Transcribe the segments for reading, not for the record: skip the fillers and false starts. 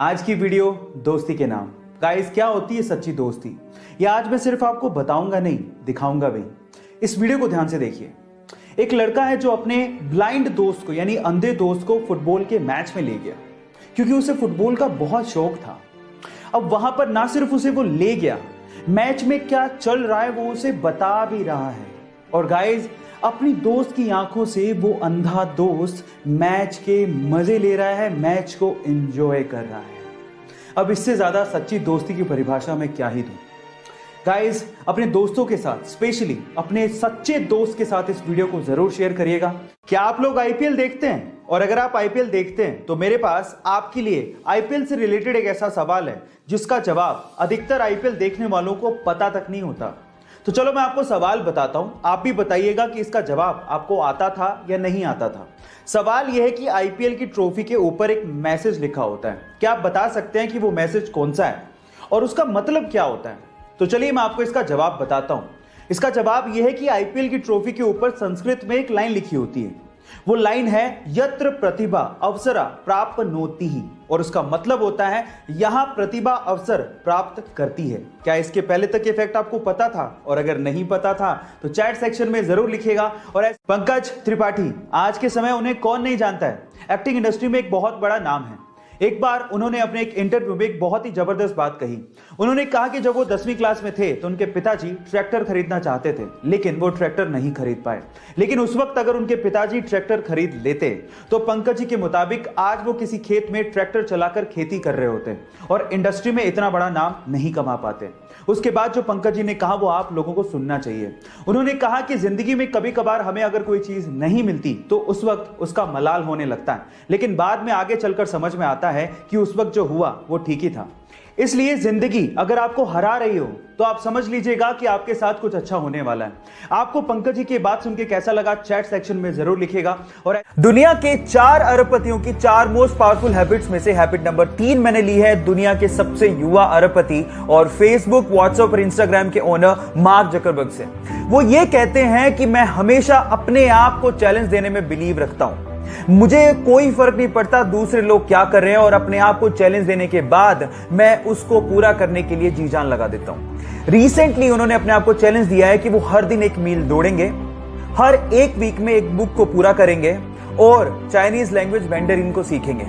आज की वीडियो दोस्ती के नाम। गाइस, क्या होती है सच्ची दोस्ती, ये आज मैं सिर्फ आपको बताऊंगा नहीं, दिखाऊंगा भी। इस वीडियो को ध्यान से देखिए। एक लड़का है जो अपने ब्लाइंड दोस्त को यानी अंधे दोस्त को फुटबॉल के मैच में ले गया, क्योंकि उसे फुटबॉल का बहुत शौक था। अब वहां पर ना सिर्फ उसे वो ले गया, मैच में क्या चल रहा है वो उसे बता भी रहा है। और गाइस, अपनी दोस्त की आंखों से वो अंधा दोस्त मैच के मजे ले रहा है, मैच को एंजॉय कर रहा है। अब इससे ज्यादा सच्ची दोस्ती की परिभाषा मैं क्या ही दूं। गाइस, अपने दोस्तों के साथ, स्पेशली अपने सच्चे दोस्त के साथ इस वीडियो को जरूर शेयर करिएगा। क्या आप लोग आईपीएल देखते हैं? और अगर आप आईपीएल देखते हैं तो मेरे पास आपके लिए आईपीएल से रिलेटेड एक ऐसा सवाल है जिसका जवाब अधिकतर आईपीएल देखने वालों को पता तक नहीं होता। तो चलो मैं आपको सवाल बताता हूं, आप भी बताइएगा कि इसका जवाब आपको आता था या नहीं आता था। सवाल यह है कि आईपीएल की ट्रॉफी के ऊपर एक मैसेज लिखा होता है। क्या आप बता सकते हैं कि वो मैसेज कौन सा है और उसका मतलब क्या होता है? तो चलिए मैं आपको इसका जवाब बताता हूं। इसका जवाब यह है कि आईपीएल की ट्रॉफी के ऊपर संस्कृत में एक लाइन लिखी होती है। वो लाइन है यत्र प्रतिभा अवसरा प्राप्नोति ही, और उसका मतलब होता है यहां प्रतिभा अवसर प्राप्त करती है। क्या इसके पहले तक ये फैक्ट आपको पता था? और अगर नहीं पता था तो चैट सेक्शन में जरूर लिखिएगा। और पंकज त्रिपाठी, आज के समय उन्हें कौन नहीं जानता है, एक्टिंग इंडस्ट्री में एक बहुत बड़ा नाम है। एक बार उन्होंने अपने एक इंटरव्यू में एक बहुत ही जबरदस्त बात कही। उन्होंने कहा कि जब वो 10वीं क्लास में थे तो उनके पिताजी ट्रैक्टर खरीदना चाहते थे, लेकिन वो ट्रैक्टर नहीं खरीद पाए। लेकिन उस वक्त अगर उनके पिताजी ट्रैक्टर खरीद लेते तो पंकज जी के मुताबिक आज वो किसी खेत में ट्रैक्टर चलाकर खेती कर रहे होते और इंडस्ट्री में इतना बड़ा नाम नहीं कमा पाते। उसके बाद जो पंकज जी ने कहा वो आप लोगों को सुनना चाहिए। उन्होंने कहा कि जिंदगी में कभी कभार हमें अगर कोई चीज नहीं मिलती तो उस वक्त उसका मलाल होने लगता है, लेकिन बाद में आगे चलकर समझ में आता है कि उस वक्त जो हुआ वो ठीक ही था। इसलिए जिंदगी अगर आपको हरा रही हो तो आप समझ लीजिएगा कि आपके साथ कुछ अच्छा होने वाला है। आपको पंकज जी की बात सुन के कैसा लगा चैट सेक्शन में जरूर लिखिएगा। और दुनिया के 4 अरबपतियों की 4 मोस्ट पावरफुल हैबिट्स में से हैबिट नंबर 3 मैंने ली है दुनिया के सबसे युवा अरबपति और फेसबुक, व्हाट्सएप और इंस्टाग्राम के ओनर मार्क जकरबर्ग से। वो ये कहते हैं कि मैं हमेशा अपने आप को चैलेंज देने में बिलीव रखता हूं। मुझे कोई फर्क नहीं पड़ता दूसरे लोग क्या कर रहे हैं, और अपने आप को चैलेंज देने के बाद मैं उसको पूरा करने के लिए जी जान लगा देता हूं। रिसेंटली उन्होंने अपने आप को चैलेंज दिया है कि वो हर दिन 1 मील दौड़ेंगे, हर एक वीक में एक बुक को पूरा करेंगे और चाइनीज लैंग्वेज मैंडरिन को सीखेंगे।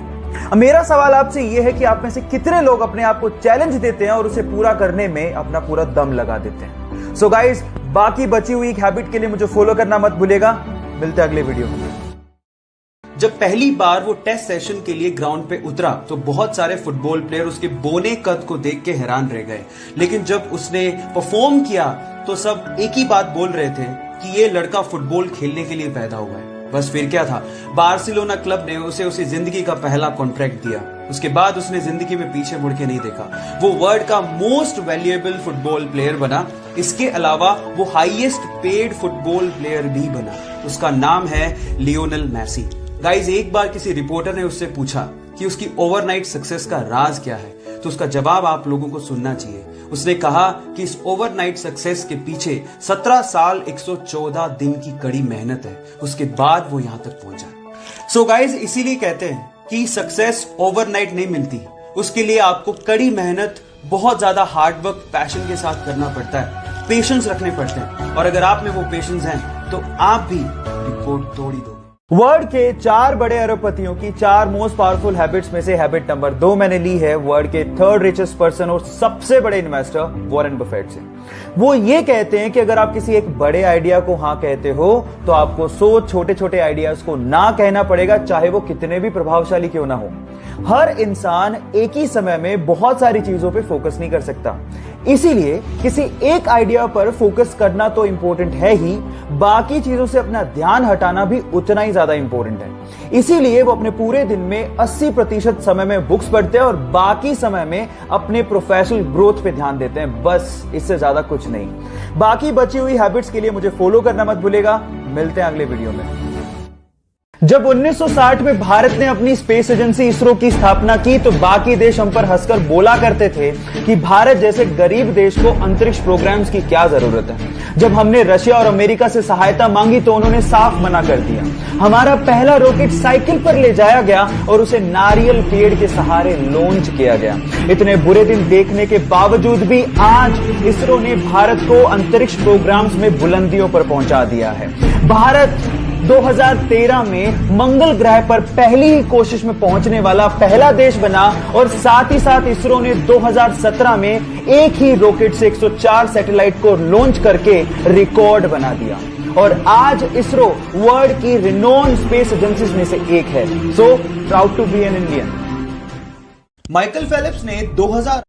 मेरा सवाल आपसे यह है कि आप में से कितने लोग अपने आप को चैलेंज देते हैं और उसे पूरा करने में अपना पूरा दम लगा देते हैं? सो गाइस, बाकी बची हुई हैबिट के लिए मुझे फॉलो करना मत भूलिएगा। मिलते हैं अगले वीडियो में। जब पहली बार वो टेस्ट सेशन के लिए ग्राउंड पे उतरा तो बहुत सारे फुटबॉल प्लेयर उसके बोने कद को देख के हैरान रह गए, लेकिन जब उसने परफॉर्म किया तो सब एक ही बात बोल रहे थे कि ये लड़का फुटबॉल खेलने के लिए पैदा हुआ है। बस फिर क्या था, बार्सिलोना क्लब ने उसे जिंदगी का पहला कॉन्ट्रैक्ट दिया। उसके बाद उसने जिंदगी में पीछे मुड़ के नहीं देखा। वो वर्ल्ड का मोस्ट वैल्यूएबल फुटबॉल प्लेयर बना। इसके अलावा वो हाईएस्ट पेड फुटबॉल प्लेयर भी बना। उसका नाम है लियोनेल मेसी। गाइज, एक बार किसी रिपोर्टर ने उससे पूछा कि उसकी ओवरनाइट सक्सेस का राज क्या है, तो उसका जवाब आप लोगों को सुनना चाहिए। उसने कहा कि इस ओवरनाइट सक्सेस के पीछे 17 साल 114 दिन की कड़ी मेहनत है, उसके बाद वो यहां तक पहुंचा। सो गाइज, इसीलिए कहते हैं कि सक्सेस ओवरनाइट नहीं मिलती, उसके लिए आपको कड़ी मेहनत, बहुत ज्यादा हार्डवर्क, पैशन के साथ करना पड़ता है, पेशेंस रखने पड़ते हैं। और अगर आप में वो पेशेंस हैं तो आप भी रिकॉर्ड तोड़ ही दोगे। वर्ल्ड के 4 बड़े अरबपतियों की 4 मोस्ट पावरफुल हैबिट्स में से हैबिट नंबर 2 मैंने ली है वर्ल्ड के 3rd रिचेस्ट पर्सन और सबसे बड़े इन्वेस्टर वॉरेन बफेट से। वो ये कहते हैं कि अगर आप किसी एक बड़े आइडिया को हाँ कहते हो तो आपको 100 छोटे छोटे आइडियाज को ना कहना पड़ेगा, चाहे वो कितने भी प्रभावशाली क्यों ना हो। हर इंसान एक ही समय में बहुत सारी चीजों पे फोकस नहीं कर सकता, इसीलिए किसी एक आइडिया पर फोकस करना तो इंपॉर्टेंट है ही, बाकी चीजों से अपना ध्यान हटाना भी उतना ही ज्यादा इंपॉर्टेंट है। इसीलिए वो अपने पूरे दिन में 80% समय में बुक्स पढ़ते हैं और बाकी समय में अपने प्रोफेशनल ग्रोथ पे ध्यान देते हैं। बस इससे ज्यादा कुछ नहीं। बाकी बची हुई हैबिट्स के लिए मुझे फॉलो करना मत भूलेगा। मिलते हैं अगले वीडियो में। जब 1960 में भारत ने अपनी स्पेस एजेंसी इसरो की स्थापना की तो बाकी देश हम पर हंसकर बोला करते थे कि भारत जैसे गरीब देश को अंतरिक्ष प्रोग्राम्स की क्या जरूरत है। जब हमने रशिया और अमेरिका से सहायता मांगी तो उन्होंने साफ मना कर दिया। हमारा पहला रॉकेट साइकिल पर ले जाया गया और उसे नारियल पेड़ के सहारे लॉन्च किया गया। इतने बुरे दिन देखने के बावजूद भी आज इसरो ने भारत को अंतरिक्ष प्रोग्राम्स में बुलंदियों पर पहुंचा दिया है। भारत 2013 में मंगल ग्रह पर पहली ही कोशिश में पहुंचने वाला पहला देश बना और साथ ही साथ इसरो ने 2017 में एक ही रॉकेट से 104 सैटेलाइट को लॉन्च करके रिकॉर्ड बना दिया और आज इसरो वर्ल्ड की रिनोन स्पेस एजेंसीज में से एक है। So proud to be an Indian. Michael Phelps ने 2000